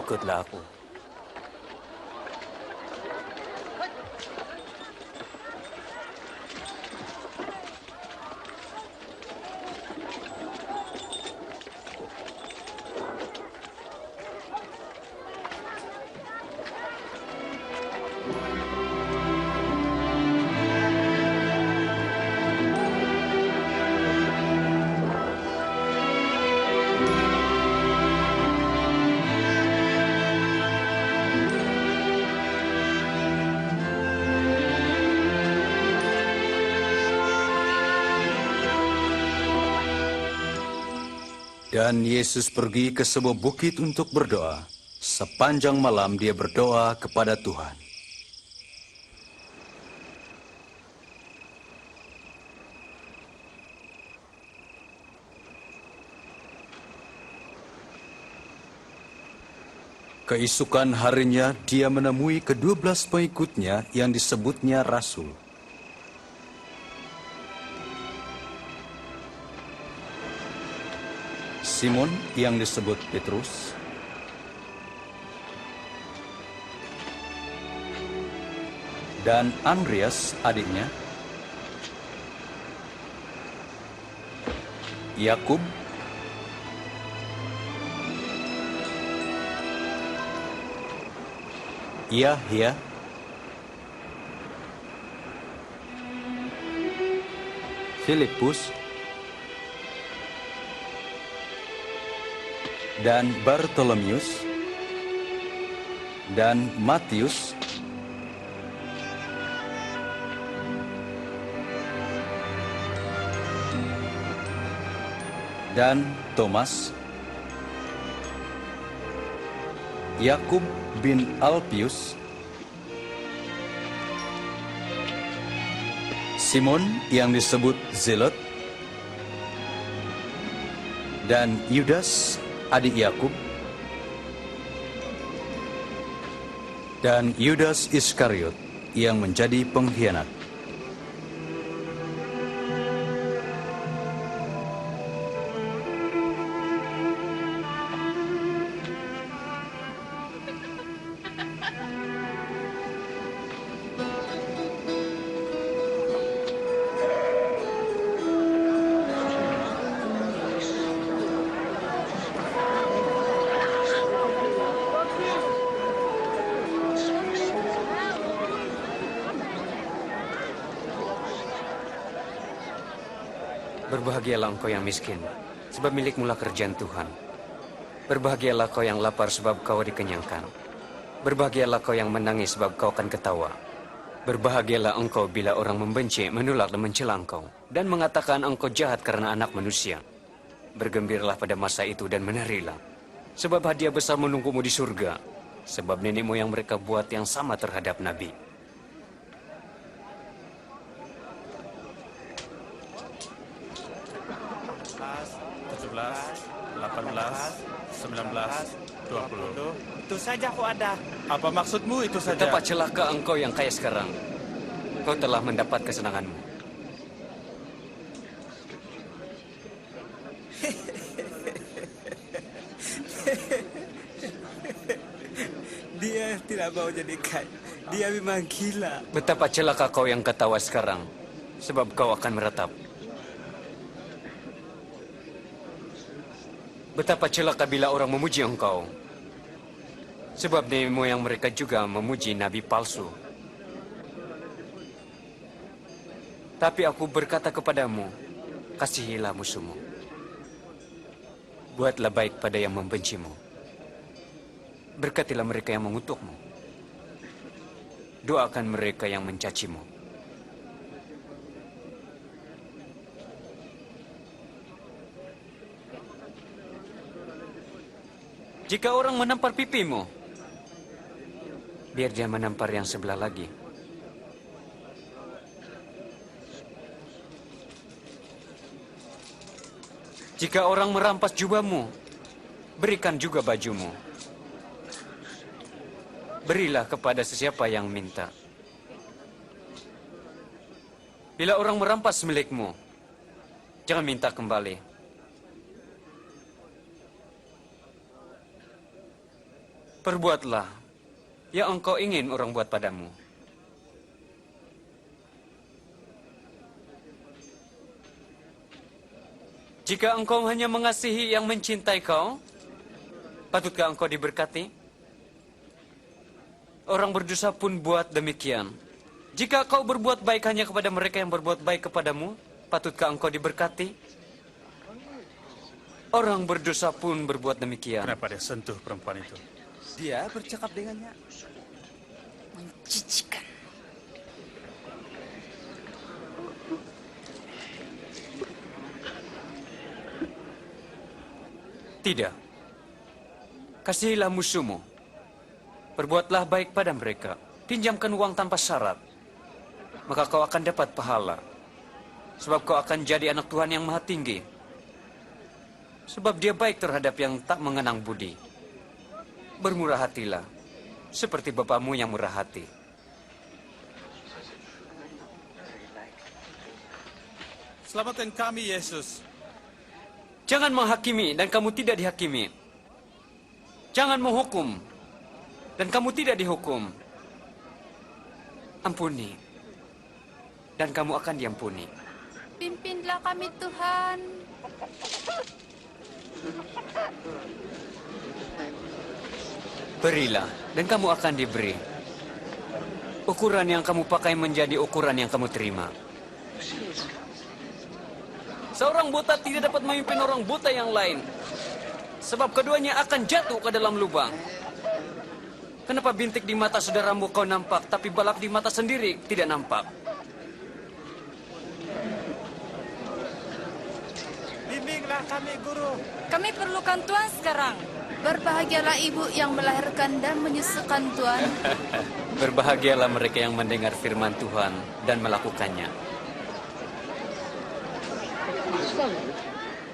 Ikutlah aku. Dan Yesus pergi ke sebuah bukit untuk berdoa. Sepanjang malam dia berdoa kepada Tuhan. Keesokan harinya dia menemui ke-12 pengikutnya yang disebutnya Rasul. Simon yang disebut Petrus, dan Andreas adiknya, Yakub, Yahya, Filipus, dan Bartolomeus, dan Matius, dan Thomas, Yakub bin Alpius, Simon yang disebut Zelot, dan Yudas adik Yakub, dan Yudas Iskariot yang menjadi pengkhianat. Berbahagialah engkau yang miskin, sebab milikmulah kerjaan Tuhan. Berbahagialah kau yang lapar, sebab kau dikenyangkan. Berbahagialah kau yang menangis, sebab kau akan ketawa. Berbahagialah engkau bila orang membenci, menolak dan mencela engkau, dan mengatakan engkau jahat karena anak manusia. Bergembiralah pada masa itu dan menarilah, sebab hadiah besar menunggumu di surga, sebab nenek moyang mereka buat yang sama terhadap Nabi. Itu saja kok ada. Apa maksudmu itu saja? Betapa celaka engkau yang kaya sekarang. Kau telah mendapat kesenanganmu. Dia tidak mau jadi kaya. Dia memang gila. Betapa celaka kau yang ketawa sekarang, sebab kau akan meretap. Betapa celaka bila orang memuji engkau, sebab nenek moyang mereka juga memuji nabi palsu. Tapi aku berkata kepadamu, kasihilah musuhmu. Buatlah baik pada yang membencimu. Berkatilah mereka yang mengutukmu. Doakan mereka yang mencacimu. Jika orang menampar pipimu, biar dia menampar yang sebelah lagi. Jika orang merampas jubahmu, berikan juga bajumu. Berilah kepada sesiapa yang minta. Bila orang merampas milikmu, jangan minta kembali. Perbuatlah yang engkau ingin orang buat padamu. Jika engkau hanya mengasihi yang mencintai kau, patutkah engkau diberkati? Orang berdosa pun buat demikian. Jika kau berbuat baik hanya kepada mereka yang berbuat baik kepadamu, patutkah engkau diberkati? Orang berdosa pun berbuat demikian. Kenapa dia sentuh perempuan itu? Dia bercakap dengannya. Menjijikan. Tidak. Kasihilah musuhmu. Perbuatlah baik pada mereka. Pinjamkan uang tanpa syarat. Maka kau akan dapat pahala. Sebab kau akan jadi anak Tuhan yang maha tinggi. Sebab dia baik terhadap yang tak mengenang budi. Bermurah hatilah, seperti Bapamu yang murah hati. Selamatkan kami, Yesus. Jangan menghakimi dan kamu tidak dihakimi. Jangan menghukum dan kamu tidak dihukum. Ampuni dan kamu akan diampuni. Pimpinlah kami Tuhan. Berilah dan kamu akan diberi. Ukuran yang kamu pakai menjadi ukuran yang kamu terima. Seorang buta tidak dapat memimpin orang buta yang lain. Sebab keduanya akan jatuh ke dalam lubang. Kenapa bintik di mata saudaramu kau nampak, tapi balap di mata sendiri tidak nampak? Bimbinglah kami, Guru. Kami perlukan Tuhan sekarang. Berbahagialah ibu yang melahirkan dan menyusukan Tuhan. Berbahagialah mereka yang mendengar firman Tuhan dan melakukannya.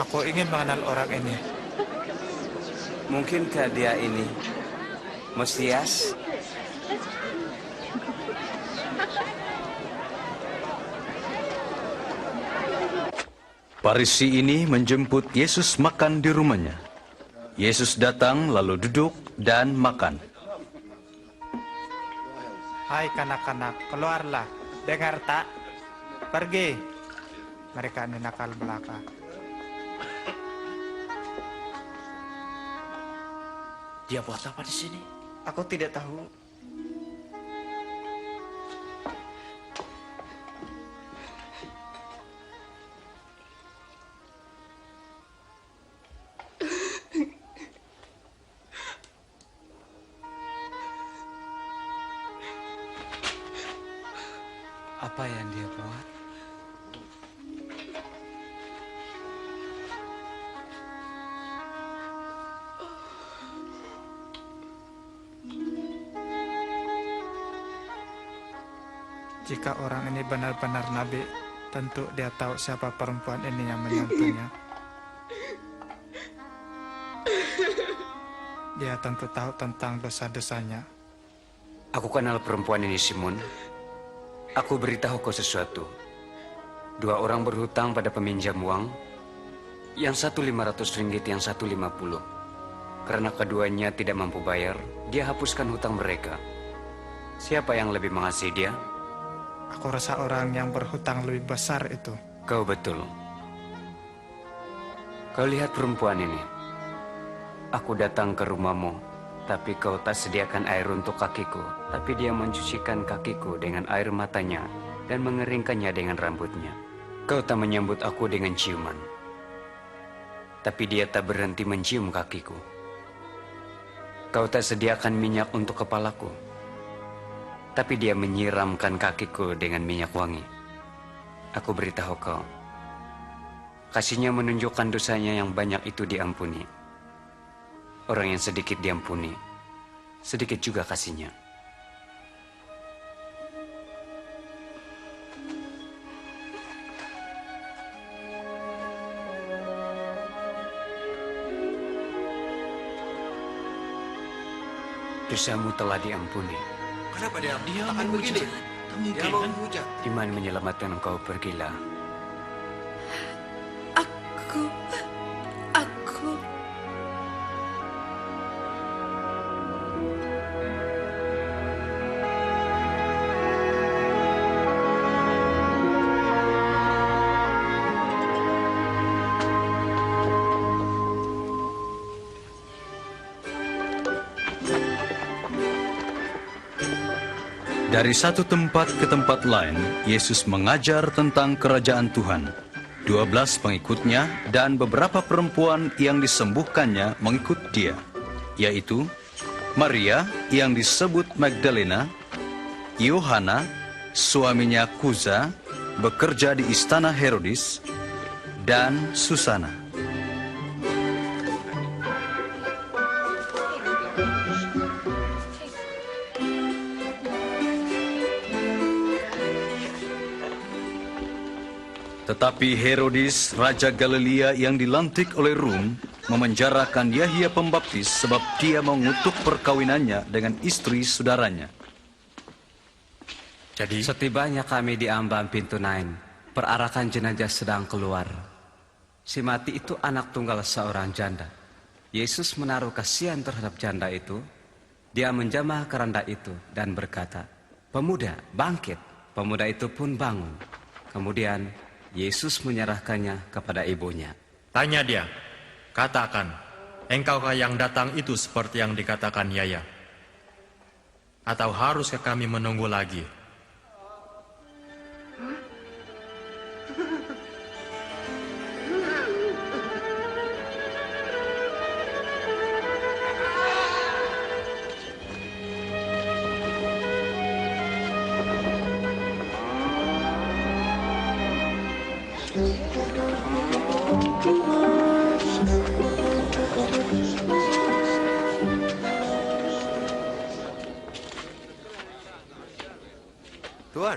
Aku ingin mengenal orang ini. Mungkinkah dia ini Mesias? Farisi ini menjemput Yesus makan di rumahnya. Yesus datang lalu duduk dan makan. Hai kanak-kanak, keluarlah. Dengar tak? Pergi. Mereka ini nakal belaka. Dia buat apa di sini? Aku tidak tahu. Apa yang dia buat? Jika orang ini benar-benar nabi, tentu dia tahu siapa perempuan ini yang menyentuhnya. Dia tentu tahu tentang dosa-dosanya. Aku kenal perempuan ini, Simon. Aku beritahu kau sesuatu. 2 orang berhutang pada peminjam uang. Yang satu 500 ringgit, yang satu 50. Karena keduanya tidak mampu bayar, dia hapuskan hutang mereka. Siapa yang lebih mengasihi dia? Aku rasa orang yang berhutang lebih besar itu. Kau betul. Kau lihat perempuan ini. Aku datang ke rumahmu, tapi kau tak sediakan air untuk kakiku. Tapi dia mencucikan kakiku dengan air matanya dan mengeringkannya dengan rambutnya. Kau tak menyambut aku dengan ciuman. Tapi dia tak berhenti mencium kakiku. Kau tak sediakan minyak untuk kepalaku. Tapi dia menyiramkan kakiku dengan minyak wangi. Aku beritahu kau, kasihnya menunjukkan dosanya yang banyak itu diampuni. Orang yang sedikit diampuni, sedikit juga kasihnya. Dosamu telah diampuni. Kenapa dia akan begini? Dia mau menghujat. Iman menyelamatkan engkau, pergilah. Aku Dari satu tempat ke tempat lain, Yesus mengajar tentang kerajaan Tuhan. 12 pengikutnya dan beberapa perempuan yang disembuhkannya mengikut dia, yaitu Maria yang disebut Magdalena, Yohana, suaminya Kuza, bekerja di istana Herodis, dan Susana. Tetapi Herodis, raja Galilea yang dilantik oleh Rum, memenjarakan Yahya Pembaptis sebab dia mengutuk perkawinannya dengan istri saudaranya. Jadi, Setibanya kami di ambang pintu Nain, perarakan jenazah sedang keluar. Si mati itu anak tunggal seorang janda. Yesus menaruh kasihan terhadap janda itu. Dia menjamah keranda itu dan berkata, "Pemuda, bangkit." Pemuda itu pun bangun. Kemudian Yesus menyerahkannya kepada ibunya. Tanya dia, katakan, engkaukah yang datang itu seperti yang dikatakan Yahya? Atau haruskah kami menunggu lagi? Tuan.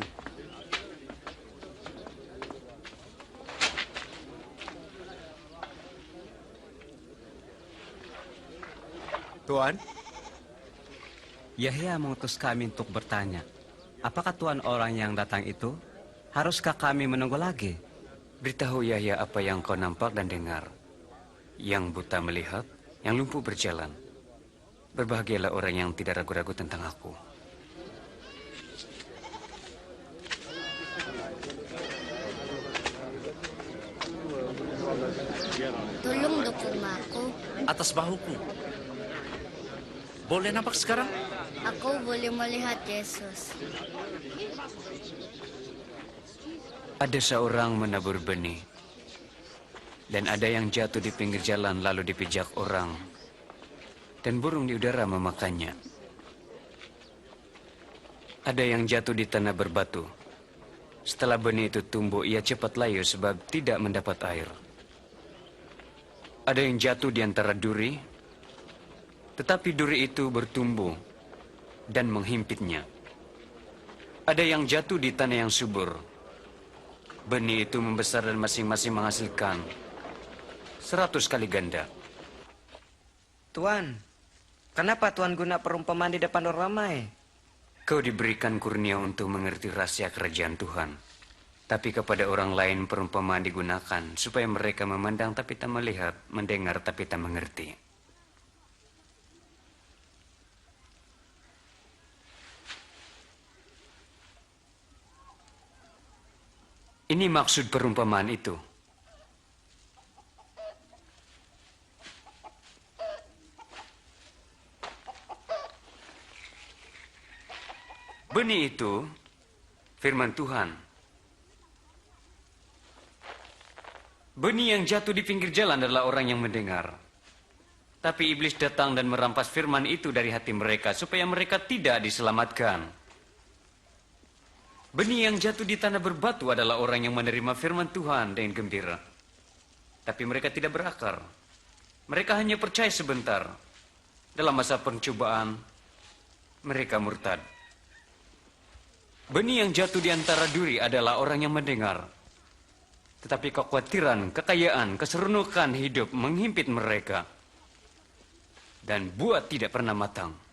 Tuan. Yahya mengutus kami untuk bertanya, apakah Tuhan orang yang datang itu? Haruskah kami menunggu lagi? Beritahu Yahya apa yang kau nampak dan dengar. Yang buta melihat, yang lumpuh berjalan. Berbahagialah orang yang tidak ragu-ragu tentang aku. Tolong dukung aku. Atas bahuku. Boleh nampak sekarang? Aku boleh melihat Yesus. Ada seorang menabur benih. Dan ada yang jatuh di pinggir jalan lalu dipijak orang. Dan burung di udara memakannya. Ada yang jatuh di tanah berbatu. Setelah benih itu tumbuh, ia cepat layu sebab tidak mendapat air. Ada yang jatuh di antara duri, tetapi duri itu bertumbuh dan menghimpitnya. Ada yang jatuh di tanah yang subur. Benih itu membesar dan masing-masing menghasilkan 100 kali ganda. Tuan, kenapa Tuan guna perumpamaan di depan orang ramai? Kau diberikan kurnia untuk mengerti rahasia kerajaan Tuhan. Tapi kepada orang lain perumpamaan digunakan supaya mereka memandang tapi tak melihat, mendengar tapi tak mengerti. Ini maksud perumpamaan itu. Benih itu firman Tuhan. Benih yang jatuh di pinggir jalan adalah orang yang mendengar. Tapi iblis datang dan merampas firman itu dari hati mereka supaya mereka tidak diselamatkan. Benih yang jatuh di tanah berbatu adalah orang yang menerima firman Tuhan dengan gembira. Tapi mereka tidak berakar. Mereka hanya percaya sebentar. Dalam masa pencobaan, mereka murtad. Benih yang jatuh di antara duri adalah orang yang mendengar. Tetapi kekhawatiran, kekayaan, keseronokan hidup menghimpit mereka. Dan buah tidak pernah matang.